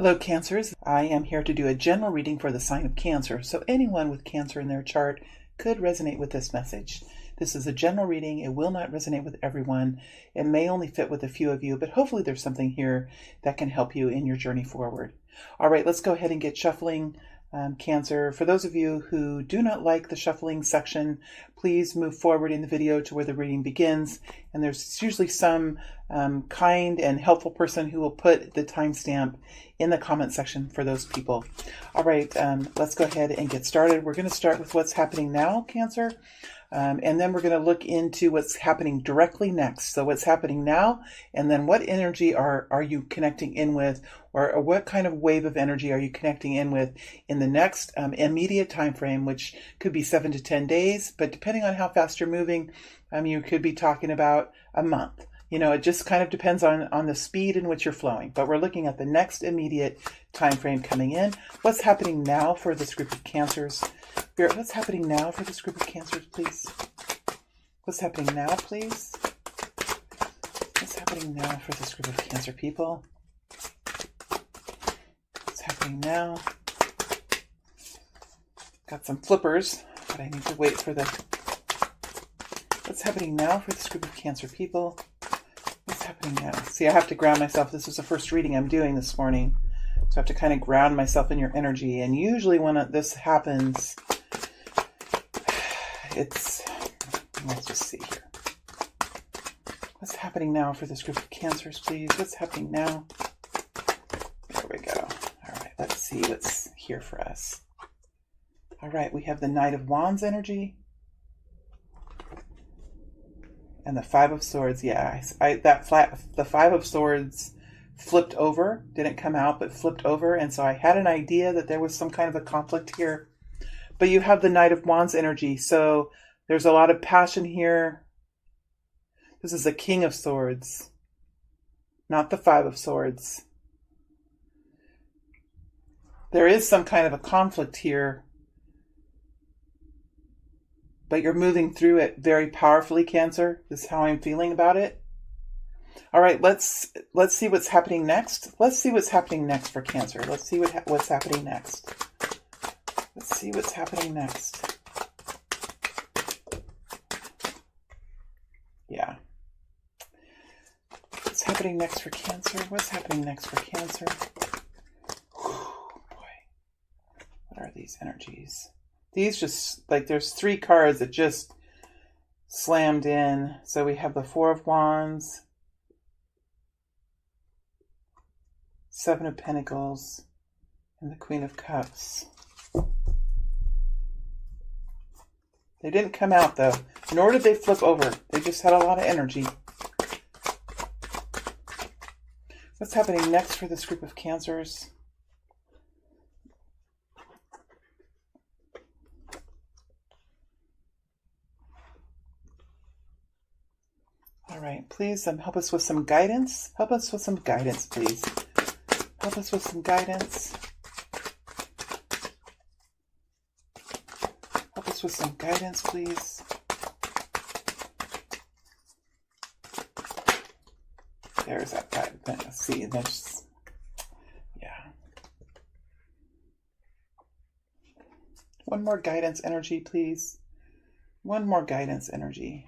Hello, Cancers. I am here to do a general reading for the sign of Cancer, so anyone with Cancer in their chart could resonate with this message. This is a general reading. It will not resonate with everyone. It may only fit with a few of you, but hopefully there's something here that can help you in your journey forward. All right, let's go ahead and get shuffling. Cancer, for those of you who do not like the shuffling section, please move forward in the video to where the reading begins, and there's usually some kind and helpful person who will put the timestamp in the comment section for those people. All right, let's go ahead and get started. We're going to start with what's happening now, Cancer, and then we're going to look into what's happening directly next. So what's happening now, and then what energy are you connecting in with, or what kind of wave of energy are you connecting in with in the next immediate time frame, which could be 7 to 10 days, but depending on how fast you're moving, you could be talking about a month. You know, it just kind of depends on the speed in which you're flowing, but we're looking at the next immediate time frame coming in. What's happening now for this group of Cancers? Spirit, what's happening now for this group of Cancers, please? What's happening now, please? What's happening now for this group of Cancer people? What's happening now? Got some flippers, but I need to wait for the... What's happening now for this group of Cancer people? What's happening now? See, I have to ground myself. This is the first reading I'm doing this morning, so I have to kind of ground myself in your energy. And usually when this happens, it's... Let's just see here. What's happening now for this group of Cancers, please? What's happening now? There we go. All right, let's see what's here for us. All right, we have the Knight of Wands energy and the Five of Swords. Yeah, the Five of Swords flipped over, didn't come out, but flipped over, and so I had an idea that there was some kind of a conflict here. But you have the Knight of Wands energy, so there's a lot of passion here. This is a King of Swords, not the Five of Swords. There is some kind of a conflict here, but you're moving through it very powerfully, Cancer. This is how I'm feeling about it. All right, let's see what's happening next. Let's see what's happening next for Cancer. Let's see what's happening next. Let's see what's happening next. Yeah. What's happening next for Cancer? What's happening next for Cancer? Whew, boy. What are these energies? These just, like, there's 3 cards that just slammed in. So we have the Four of Wands, Seven of Pentacles, and the Queen of Cups. They didn't come out, though, nor did they flip over. They just had a lot of energy. What's happening next for this group of Cancers? All right, please help us with some guidance. Help us with some guidance, please. Help us with some guidance. Help us with some guidance, please. There's that guidance. See, that's, yeah. One more guidance energy, please. One more guidance energy.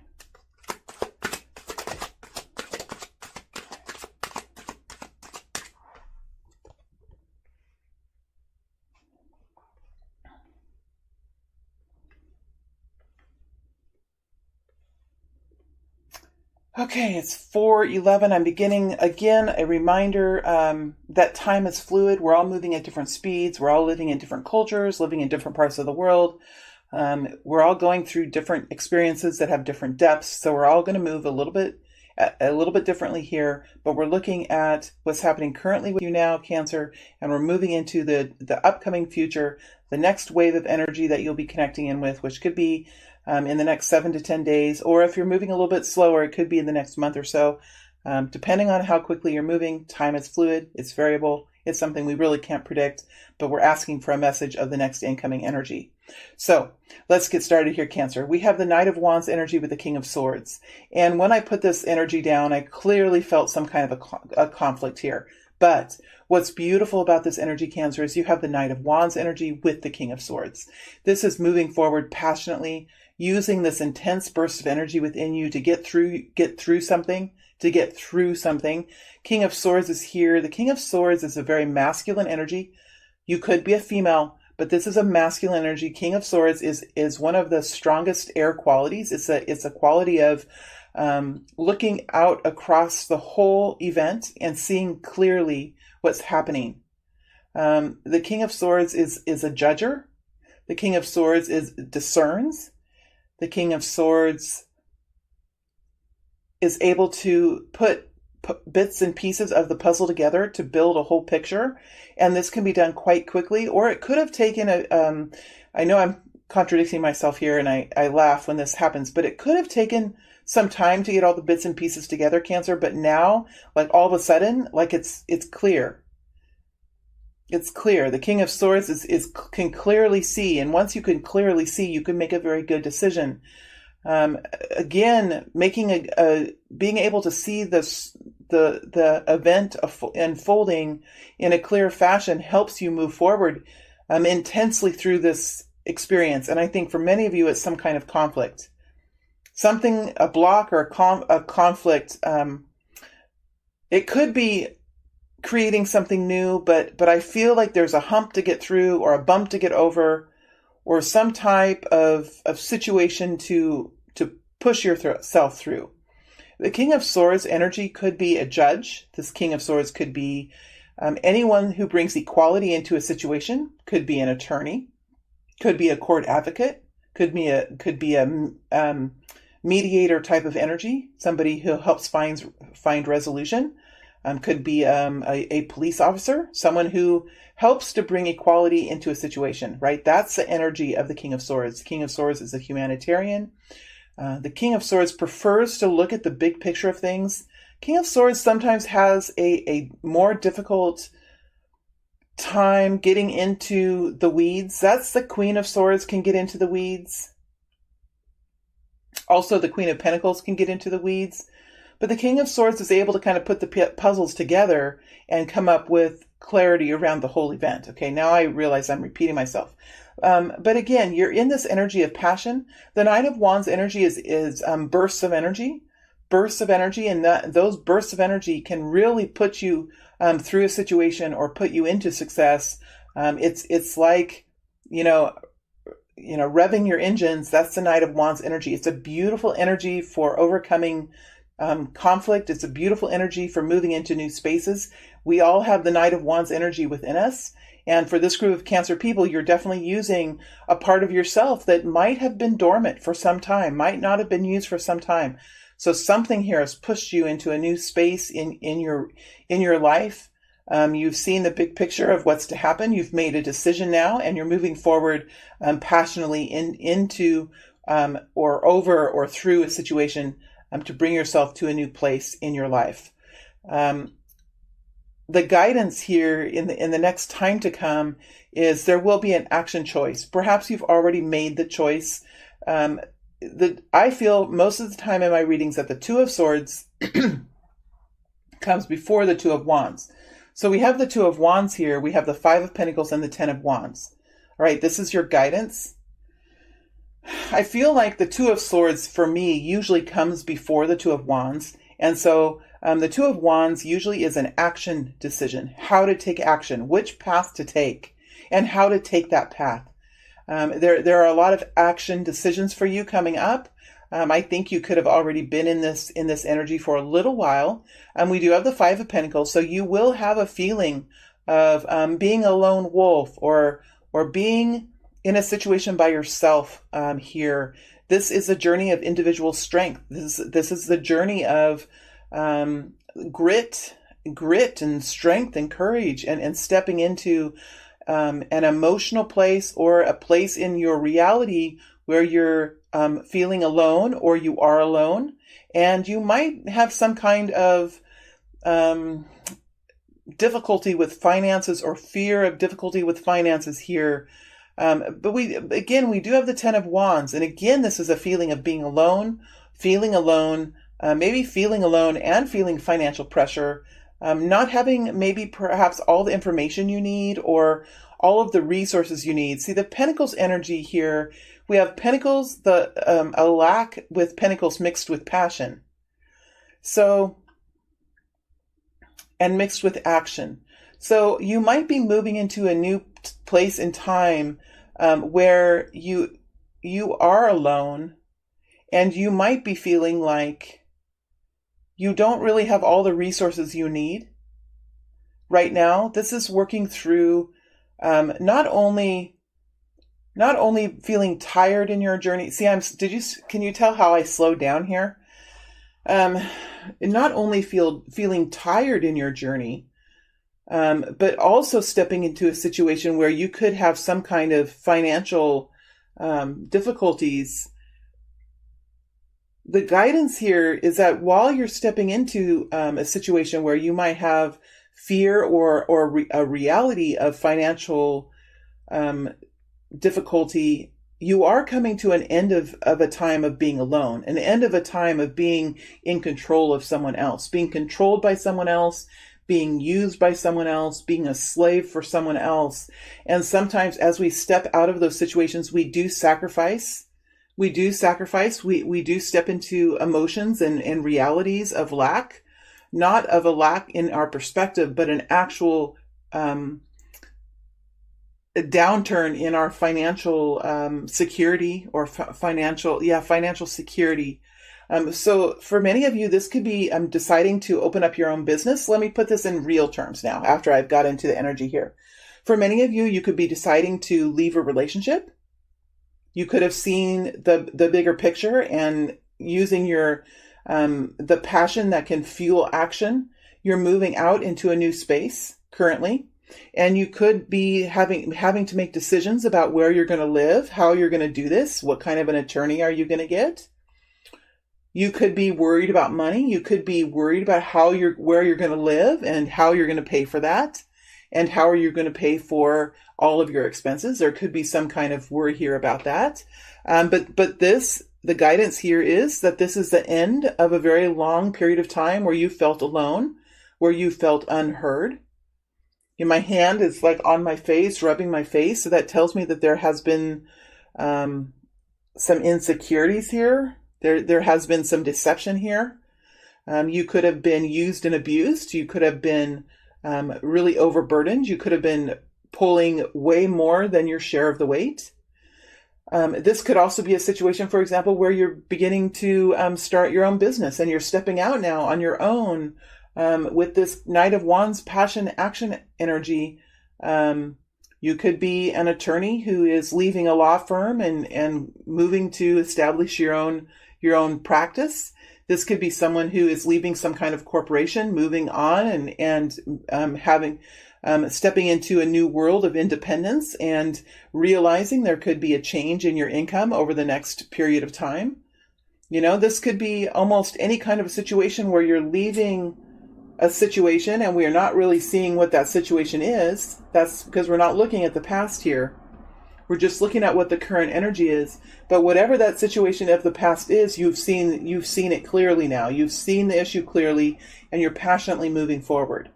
Okay, it's 4:11. I'm beginning again. A reminder that time is fluid. We're all moving at different speeds. We're all living in different cultures, living in different parts of the world. We're all going through different experiences that have different depths. So we're all going to move a little bit differently here. But we're looking at what's happening currently with you now, Cancer, and we're moving into the upcoming future, the next wave of energy that you'll be connecting in with, which could be in the next 7 to 10 days, or if you're moving a little bit slower, it could be in the next month or so. Depending on how quickly you're moving, time is fluid, it's variable, it's something we really can't predict, but we're asking for a message of the next incoming energy. So let's get started here, Cancer. We have the Knight of Wands energy with the King of Swords. And when I put this energy down, I clearly felt some kind of a conflict here. But what's beautiful about this energy, Cancer, is you have the Knight of Wands energy with the King of Swords. This is moving forward passionately, using this intense burst of energy within you to get through something. King of Swords is here. The King of Swords is a very masculine energy. You could be a female, but this is a masculine energy. King of Swords is one of the strongest air qualities. It's a quality of looking out across the whole event and seeing clearly what's happening. The King of Swords is a judger. The King of Swords discerns. The King of Swords is able to put bits and pieces of the puzzle together to build a whole picture. And this can be done quite quickly, or it could have taken I know I'm contradicting myself here and I laugh when this happens, but it could have taken some time to get all the bits and pieces together, Cancer. But now, like all of a sudden, like it's clear. It's clear. The King of Swords can clearly see. And once you can clearly see, you can make a very good decision. Again, being able to see the event unfolding in a clear fashion helps you move forward intensely through this experience. And I think for many of you, it's some kind of conflict, a block or a conflict. It could be creating something new, but I feel like there's a hump to get through, or a bump to get over, or some type of situation to push yourself through. The King of Swords energy could be a judge. This King of Swords could be anyone who brings equality into a situation. Could be an attorney. Could be a court advocate. Could be a mediator type of energy. Somebody who helps find resolution. Could be a police officer. Someone who helps to bring equality into a situation, right? That's the energy of the King of Swords. The King of Swords is a humanitarian. The King of Swords prefers to look at the big picture of things. King of Swords sometimes has a more difficult time getting into the weeds. That's the Queen of Swords can get into the weeds. Also, the Queen of Pentacles can get into the weeds. But the King of Swords is able to kind of put the puzzles together and come up with clarity around the whole event. Okay, now I realize I'm repeating myself. But again, you're in this energy of passion. The Knight of Wands energy is bursts of energy, and those bursts of energy can really put you through a situation or put you into success. It's like, revving your engines. That's the Knight of Wands energy. It's a beautiful energy for overcoming conflict. It's a beautiful energy for moving into new spaces. We all have the Knight of Wands energy within us. And for this group of Cancer people, you're definitely using a part of yourself that might have been dormant for some time, might not have been used for some time. So something here has pushed you into a new space in your life. You've seen the big picture of what's to happen. You've made a decision now, and you're moving forward passionately into or over or through a situation to bring yourself to a new place in your life. The guidance here in the next time to come is there will be an action choice. Perhaps you've already made the choice. I feel most of the time in my readings that the Two of Swords comes before the Two of Wands. So we have the Two of Wands here. We have the Five of Pentacles and the Ten of Wands. All right, this is your guidance. I feel like the Two of Swords for me usually comes before the Two of Wands. And so the Two of Wands usually is an action decision, how to take action, which path to take, and how to take that path. There are a lot of action decisions for you coming up. I think you could have already been in this energy for a little while. We do have the Five of Pentacles, so you will have a feeling of being a lone wolf or being in a situation by yourself here. This is a journey of individual strength. This is the journey of grit and strength and courage and stepping into an emotional place or a place in your reality where you're feeling alone or you are alone, and you might have some kind of difficulty with finances or fear of difficulty with finances here. But we do have the Ten of Wands. And again, this is a feeling of being alone, maybe feeling alone and feeling financial pressure. not having maybe perhaps all the information you need or all of the resources you need. See, the Pentacles energy here, we have Pentacles, a lack with Pentacles mixed with passion. So, and mixed with action. So you might be moving into a new place in time where you are alone, and you might be feeling like you don't really have all the resources you need right now. This is working through not only feeling tired in your journey. See, can you tell how I slowed down here? Not only feeling tired in your journey, but also stepping into a situation where you could have some kind of financial difficulties. The guidance here is that while you're stepping into a situation where you might have fear or a reality of financial difficulty, you are coming to an end of a time of being alone, an end of a time of being in control of someone else, being controlled by someone else, being used by someone else, being a slave for someone else. And sometimes as we step out of those situations, we do sacrifice. We do step into emotions and realities of lack, not of a lack in our perspective, but an actual a downturn in our financial security or financial security. So for many of you, this could be deciding to open up your own business. Let me put this in real terms now, after I've got into the energy here. For many of you, you could be deciding to leave a relationship. You could have seen the bigger picture and using your the passion that can fuel action. You're moving out into a new space currently, and you could be having to make decisions about where you're going to live, how you're going to do this, what kind of an attorney are you going to get. You could be worried about money. You could be worried about where you're going to live and how you're going to pay for that, and how are you going to pay for all of your expenses. There could be some kind of worry here about that. But the guidance here is that this is the end of a very long period of time where you felt alone, where you felt unheard. And my hand is like on my face, rubbing my face. So that tells me that there has been some insecurities here. There has been some deception here. You could have been used and abused. You could have been really overburdened. You could have been pulling way more than your share of the weight. This could also be a situation, for example, where you're beginning to start your own business and you're stepping out now on your own with this Knight of Wands passion action energy. You could be an attorney who is leaving a law firm and moving to establish your own practice. This could be someone who is leaving some kind of corporation, moving on and stepping into a new world of independence and realizing there could be a change in your income over the next period of time. You know, this could be almost any kind of a situation where you're leaving a situation and we are not really seeing what that situation is. That's because we're not looking at the past here. We're just looking at what the current energy is. But whatever that situation of the past is, you've seen it clearly now. You've seen the issue clearly and you're passionately moving forward.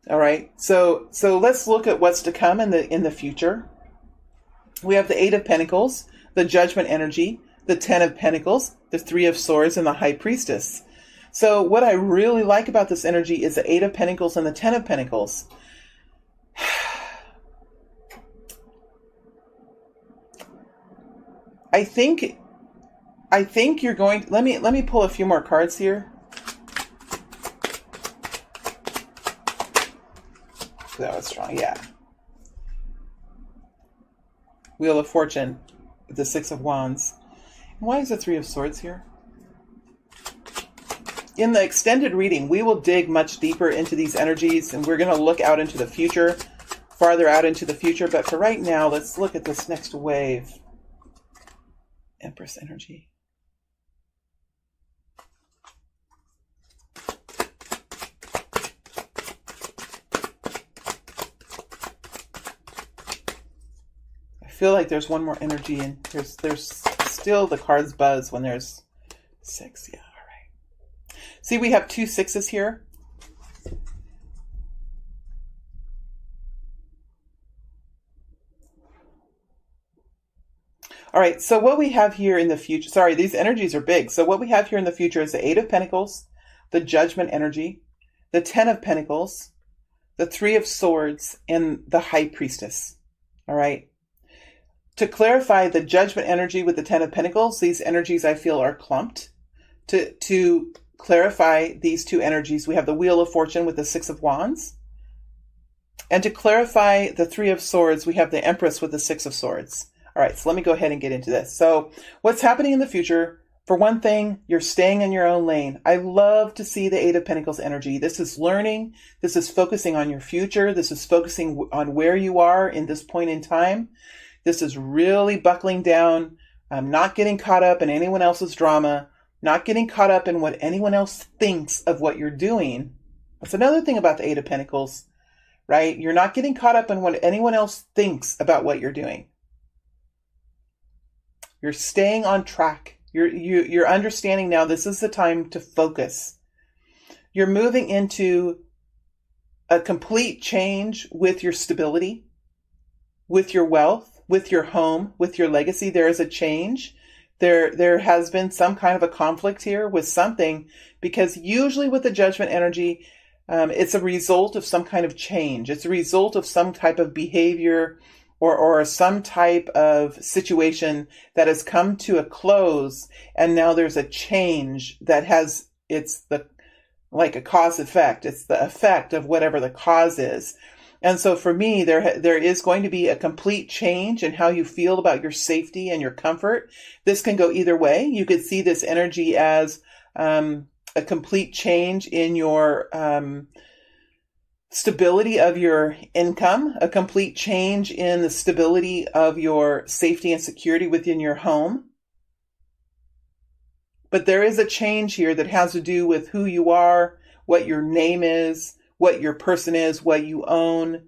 All right. So let's look at what's to come in the future. We have the Eight of Pentacles, the Judgment energy, the Ten of Pentacles, the Three of Swords, and the High Priestess. So what I really like about this energy is the Eight of Pentacles and the Ten of Pentacles. I think you're going to, let me pull a few more cards here. That was strong, yeah. Wheel of Fortune, the Six of Wands. Why is the Three of Swords here? In the extended reading, we will dig much deeper into these energies, and we're going to look out into the future, farther out into the future. But for right now, let's look at this next wave. Empress energy. I feel like there's one more energy, and there's still the cards buzz when there's six. Yeah, all right. See, we have two sixes here. All right, so what we have here in the future, sorry, these energies are big. So what we have here in the future is the Eight of Pentacles, the Judgment energy, the Ten of Pentacles, the Three of Swords, and the High Priestess. All right. To clarify the Judgment energy with the Ten of Pentacles, these energies I feel are clumped. To clarify these two energies, we have the Wheel of Fortune with the Six of Wands. And to clarify the Three of Swords, we have the Empress with the Six of Swords. All right, so let me go ahead and get into this. So what's happening in the future? For one thing, you're staying in your own lane. I love to see the Eight of Pentacles energy. This is learning. This is focusing on your future. This is focusing on where you are in this point in time. This is really buckling down, not getting caught up in anyone else's drama, not getting caught up in what anyone else thinks of what you're doing. That's another thing about the Eight of Pentacles, right? You're not getting caught up in what anyone else thinks about what you're doing. You're staying on track. You're understanding now this is the time to focus. You're moving into a complete change with your stability, with your wealth, with your home, with your legacy. There is a change. There has been some kind of a conflict here with something, because usually with the Judgment energy, it's a result of some kind of change. It's a result of some type of behavior or some type of situation that has come to a close, and now there's a change that has, like a cause effect. It's the effect of whatever the cause is. And so for me, there is going to be a complete change in how you feel about your safety and your comfort. This can go either way. You could see this energy as a complete change in your stability of your income, a complete change in the stability of your safety and security within your home. But there is a change here that has to do with who you are, what your name is, what your person is, what you own,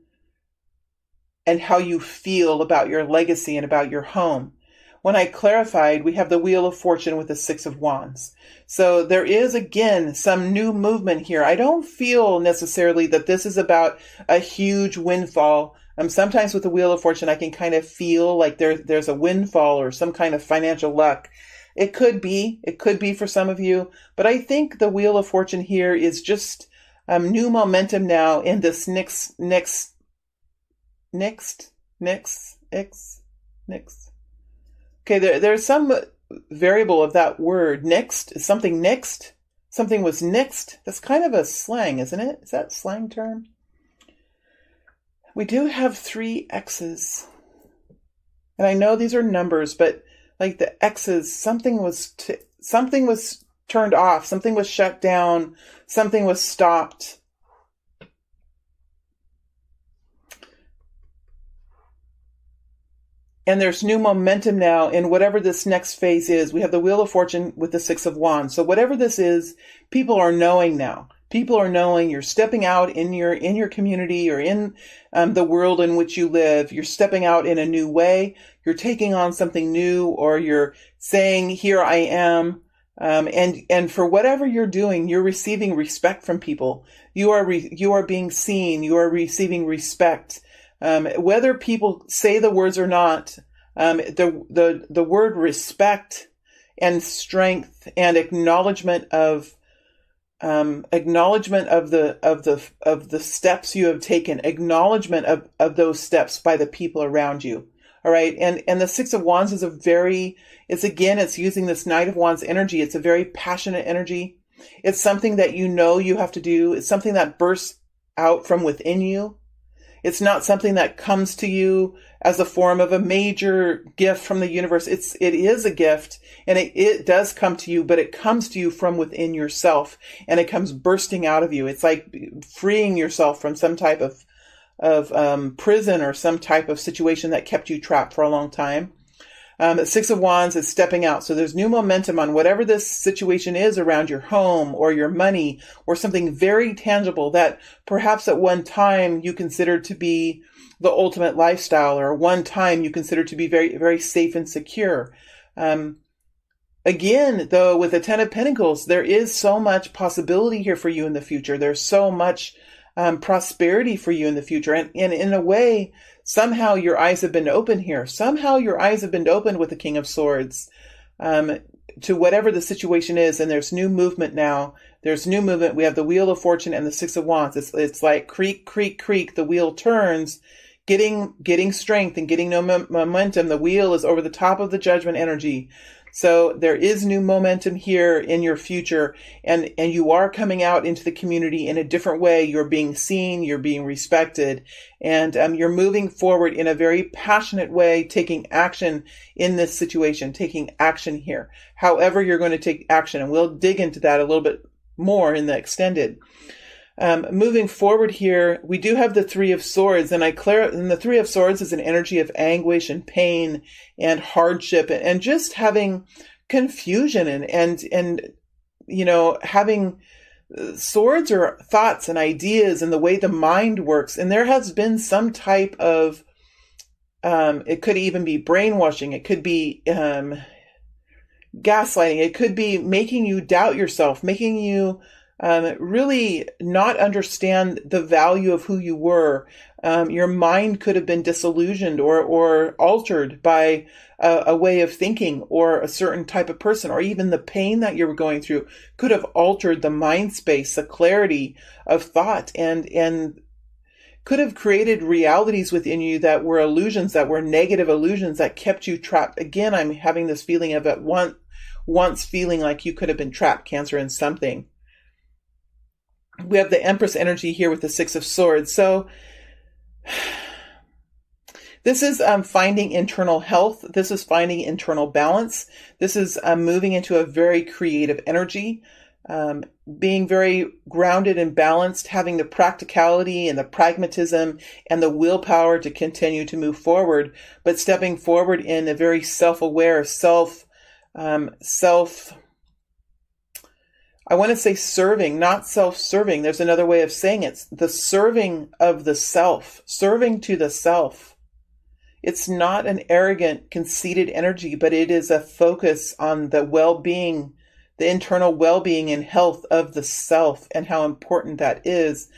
and how you feel about your legacy and about your home. When I clarified, we have the Wheel of Fortune with the Six of Wands. So there is, again, some new movement here. I don't feel necessarily that this is about a huge windfall. Sometimes with the Wheel of Fortune, I can kind of feel like there's a windfall or some kind of financial luck. It could be for some of you, but I think the Wheel of Fortune here is just new momentum now in this next. Okay, there's some variable of that word. Next, something next. Something was next. That's kind of a slang, isn't it? Is that a slang term? We do have 3 X's. And I know these are numbers, but like the X's, something was turned off. Something was shut down. Something was stopped. And there's new momentum now in whatever this next phase is. We have the Wheel of Fortune with the Six of Wands. So whatever this is, people are knowing now. People are knowing you're stepping out in your community or in the world in which you live. You're stepping out in a new way. You're taking on something new, or you're saying, here I am. And for whatever you're doing, you're receiving respect from people. You are being seen. You are receiving respect. Whether people say the words or not, the word respect and strength and acknowledgement of the steps you have taken, acknowledgement of those steps by the people around you. All right. And the Six of Wands is it's using this Knight of Wands energy. It's a very passionate energy. It's something that you have to do. It's something that bursts out from within you. It's not something that comes to you as a form of a major gift from the universe. It is a gift, and it does come to you, but it comes to you from within yourself, and it comes bursting out of you. It's like freeing yourself from some type of prison or some type of situation that kept you trapped for a long time. Six of Wands is stepping out. So there's new momentum on whatever this situation is around your home or your money or something very tangible that perhaps at one time you considered to be the ultimate lifestyle, or one time you considered to be very, very safe and secure. Again, though, with the Ten of Pentacles, there is so much possibility here for you in the future. There's so much prosperity for you in the future. And in a way, somehow your eyes have been opened here. Somehow your eyes have been opened with the King of Swords, to whatever the situation is. And there's new movement now. There's new movement. We have the Wheel of Fortune and the Six of Wands. It's like creak, creak, creak. The wheel turns, getting strength and getting no momentum. The wheel is over the top of the Judgment energy. So there is new momentum here in your future, and you are coming out into the community in a different way. You're being seen, you're being respected, and you're moving forward in a very passionate way, taking action in this situation, taking action here. However you're going to take action, and we'll dig into that a little bit more in the extended. Moving forward here, we do have the Three of Swords, and the Three of Swords is an energy of anguish and pain and hardship and just having confusion and having swords or thoughts and ideas and the way the mind works. And there has been some type of, it could even be brainwashing. It could be, gaslighting. It could be making you doubt yourself, making you really not understand the value of who you were. Your mind could have been disillusioned or altered by a way of thinking or a certain type of person, or even the pain that you were going through could have altered the mind space, the clarity of thought, and could have created realities within you that were illusions, that were negative illusions that kept you trapped. Again, I'm having this feeling of at once feeling like you could have been trapped, Cancer, in something. We have the Empress energy here with the Six of Swords. So this is finding internal health. This is finding internal balance. This is moving into a very creative energy, being very grounded and balanced, having the practicality and the pragmatism and the willpower to continue to move forward, but stepping forward in a very self-aware, I want to say serving, not self-serving. There's another way of saying it. The serving of the self, serving to the self. It's not an arrogant, conceited energy, but it is a focus on the well-being, the internal well-being and health of the self and how important that is.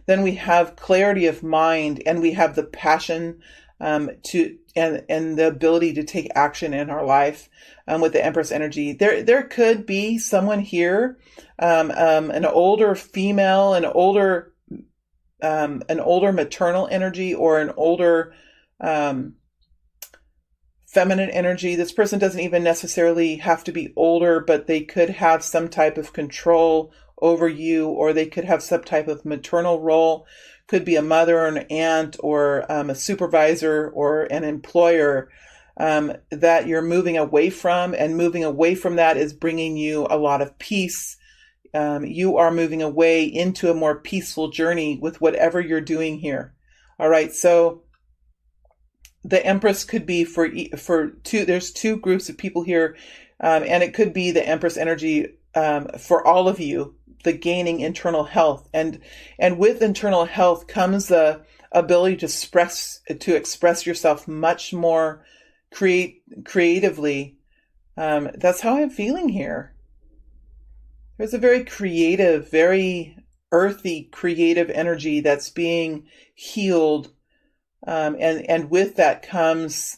Then we have clarity of mind, and we have the passion and the ability to take action in our life with the Empress energy. There could be someone here, an older female, an older maternal energy, or an older feminine energy. This person doesn't even necessarily have to be older, but they could have some type of control over you, or they could have some type of maternal role. Could be a mother or an aunt or a supervisor or an employer that you're moving away from, and moving away from that is bringing you a lot of peace. You are moving away into a more peaceful journey with whatever you're doing here. All right, so the Empress could be for two. There's two groups of people here, and it could be the Empress energy for all of you. The gaining internal health, and with internal health comes the ability to express yourself much more creatively. That's how I'm feeling here. There's a very creative, very earthy, creative energy that's being healed, and with that comes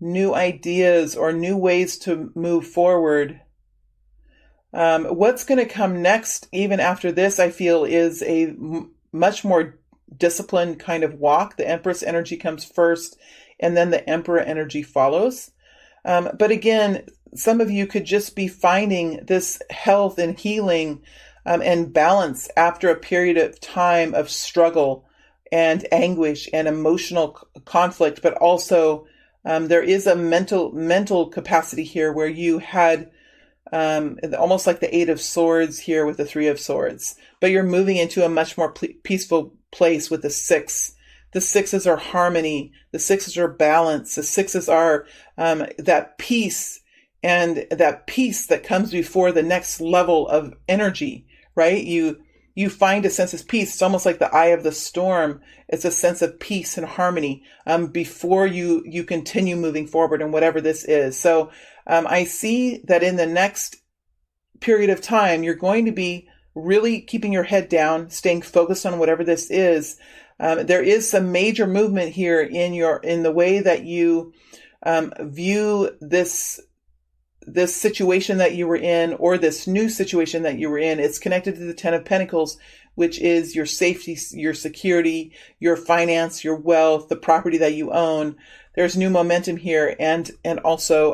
new ideas or new ways to move forward. What's going to come next, even after this, I feel, is a much more disciplined kind of walk. The Empress energy comes first, and then the Emperor energy follows. But again, some of you could just be finding this health and healing and balance after a period of time of struggle and anguish and emotional conflict. But also, there is a mental capacity here where you had almost like the Eight of Swords here with the Three of Swords, but you're moving into a much more peaceful place with the Six. The Sixes are harmony. The Sixes are balance. The Sixes are that peace, and that peace that comes before the next level of energy, right? You find a sense of peace. It's almost like the eye of the storm. It's a sense of peace and harmony before you continue moving forward in whatever this is. So I see that in the next period of time, you're going to be really keeping your head down, staying focused on whatever this is. There is some major movement here in the way that you view this situation that you were in, or this new situation that you were in. It's connected to the Ten of Pentacles, which is your safety, your security, your finance, your wealth, the property that you own. There's new momentum here, and also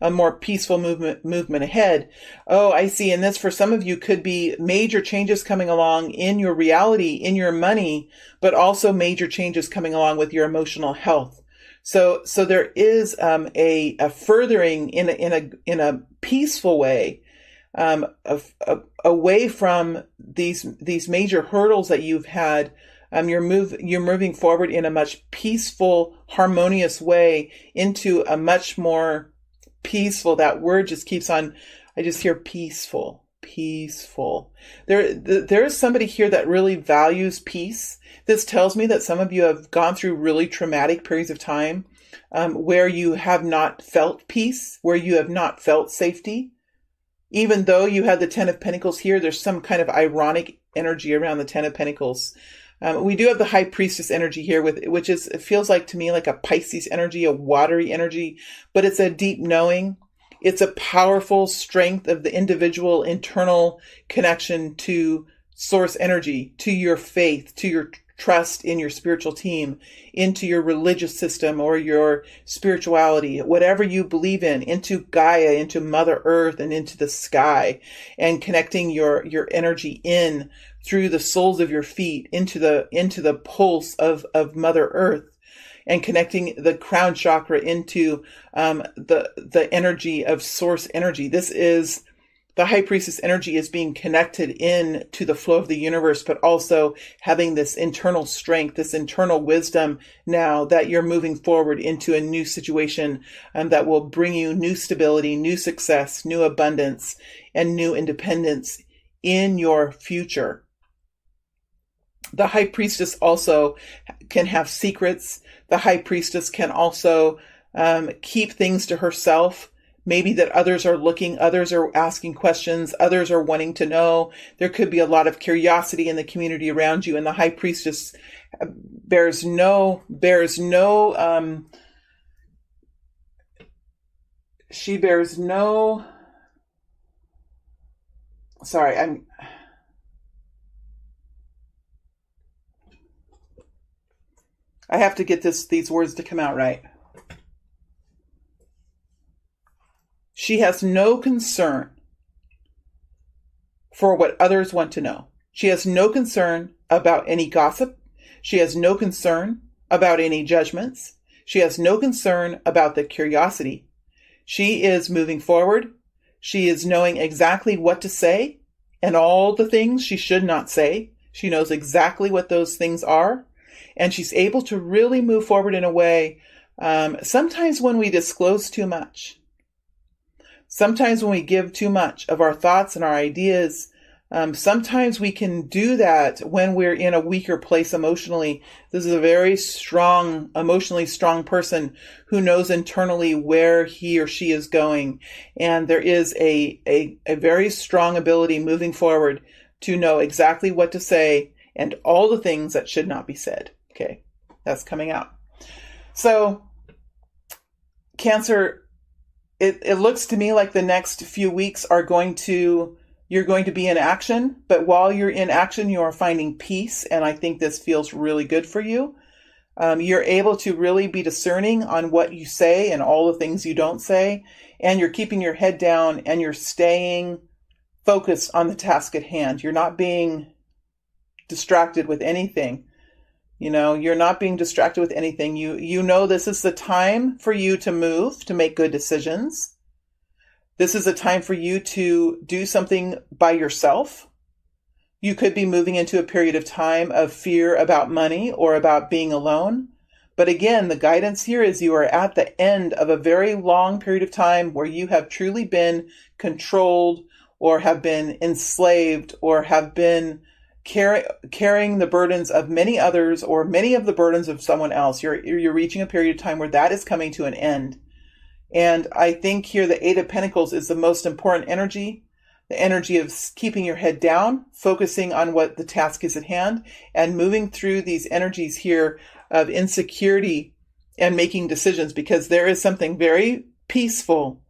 a more peaceful movement ahead. Oh, I see. And this, for some of you, could be major changes coming along in your reality, in your money, but also major changes coming along with your emotional health. So there is a furthering in a peaceful way, away from these major hurdles that you've had. You're moving forward in a much peaceful, harmonious way into a much more peaceful. That word just keeps on. I just hear peaceful. There is somebody here that really values peace. This tells me that some of you have gone through really traumatic periods of time where you have not felt peace, where you have not felt safety. Even though you had the Ten of Pentacles here, there's some kind of ironic energy around the Ten of Pentacles. We do have the High Priestess energy here, it feels like to me like a Pisces energy, a watery energy, but it's a deep knowing. It's a powerful strength of the individual internal connection to source energy, to your faith, to your trust in your spiritual team, into your religious system or your spirituality, whatever you believe in, into Gaia, into Mother Earth, and into the sky, and connecting your energy in through the soles of your feet into the pulse of Mother Earth, and connecting the crown chakra into the energy of source energy. This is the High Priestess energy, is being connected in to the flow of the universe, but also having this internal strength, this internal wisdom now that you're moving forward into a new situation that will bring you new stability, new success, new abundance, and new independence in your future. The High Priestess also can have secrets. The High Priestess can also keep things to herself. Maybe that others are looking, others are asking questions, others are wanting to know. There could be a lot of curiosity in the community around you, and the High Priestess bears no sorry, I have to get these words to come out right. She has no concern for what others want to know. She has no concern about any gossip. She has no concern about any judgments. She has no concern about the curiosity. She is moving forward. She is knowing exactly what to say and all the things she should not say. She knows exactly what those things are. And she's able to really move forward in a way, sometimes when we disclose too much, sometimes when we give too much of our thoughts and our ideas, sometimes we can do that when we're in a weaker place emotionally. This is a very strong, emotionally strong person who knows internally where he or she is going. And there is a very strong ability moving forward to know exactly what to say and all the things that should not be said. Okay, that's coming out. So, Cancer, it looks to me like the next few weeks you're going to be in action, but while you're in action, you are finding peace, and I think this feels really good for you. You're able to really be discerning on what you say and all the things you don't say, and you're keeping your head down and you're staying focused on the task at hand. You're not being distracted with anything. You're not being distracted with anything. You know this is the time for you to move, to make good decisions. This is a time for you to do something by yourself. You could be moving into a period of time of fear about money or about being alone. But again, the guidance here is you are at the end of a very long period of time where you have truly been controlled or have been enslaved or have been carrying the burdens of many others or many of the burdens of someone else. You're reaching a period of time where that is coming to an end. And I think here the Eight of Pentacles is the most important energy. the energy of keeping your head down, focusing on what the task is at hand, and moving through these energies here of insecurity and making decisions, because there is something very peaceful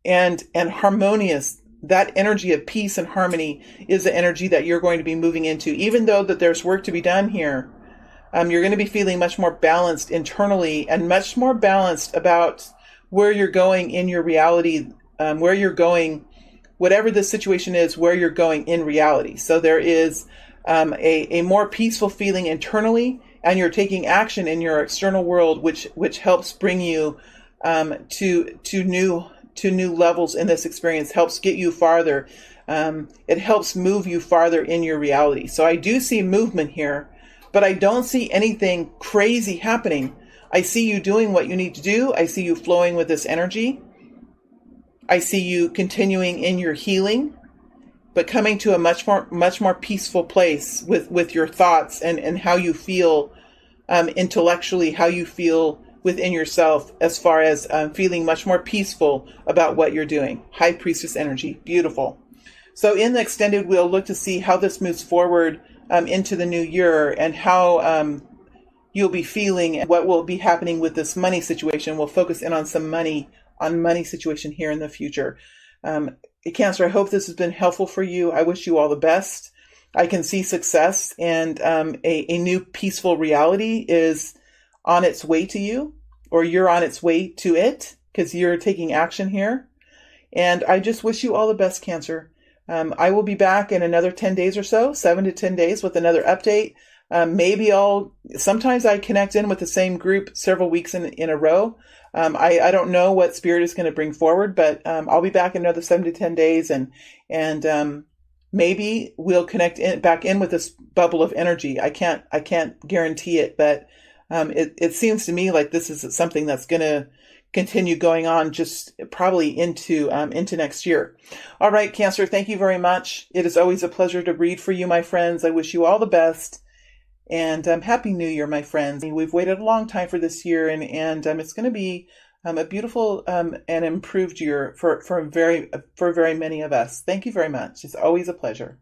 and harmonious. That energy of peace and harmony is the energy that you're going to be moving into. Even though that there's work to be done here, you're going to be feeling much more balanced internally and much more balanced about where you're going in your reality, where you're going, whatever the situation is, where you're going in reality. So there is a more peaceful feeling internally, and you're taking action in your external world, which helps bring you to new levels in this experience, helps get you farther. It helps move you farther in your reality. So I do see movement here, but I don't see anything crazy happening. I see you doing what you need to do. I see you flowing with this energy. I see you continuing in your healing, but coming to a much more peaceful place with your thoughts and how you feel intellectually, how you feel within yourself, as far as feeling much more peaceful about what you're doing. High Priestess energy. Beautiful. So in the extended, we'll look to see how this moves forward into the new year, and how you'll be feeling and what will be happening with this money situation. We'll focus in on some money situation here in the future. Cancer, I hope this has been helpful for you. I wish you all the best. I can see success, and a new peaceful reality is on its way to you, or you're on its way to it, because you're taking action here. And I just wish you all the best, Cancer. I will be back in another 10 days or so, 7 to 10 days, with another update. Sometimes I connect in with the same group several weeks in a row. I don't know what Spirit is going to bring forward, but I'll be back in another 7 to 10 days, and maybe we'll connect back in with this bubble of energy. I can't guarantee it, but it seems to me like this is something that's going to continue going on, just probably into next year. All right, Cancer, thank you very much. It is always a pleasure to read for you, my friends. I wish you all the best. And Happy New Year, my friends. We've waited a long time for this year, and it's going to be a beautiful and improved year for very many of us. Thank you very much. It's always a pleasure.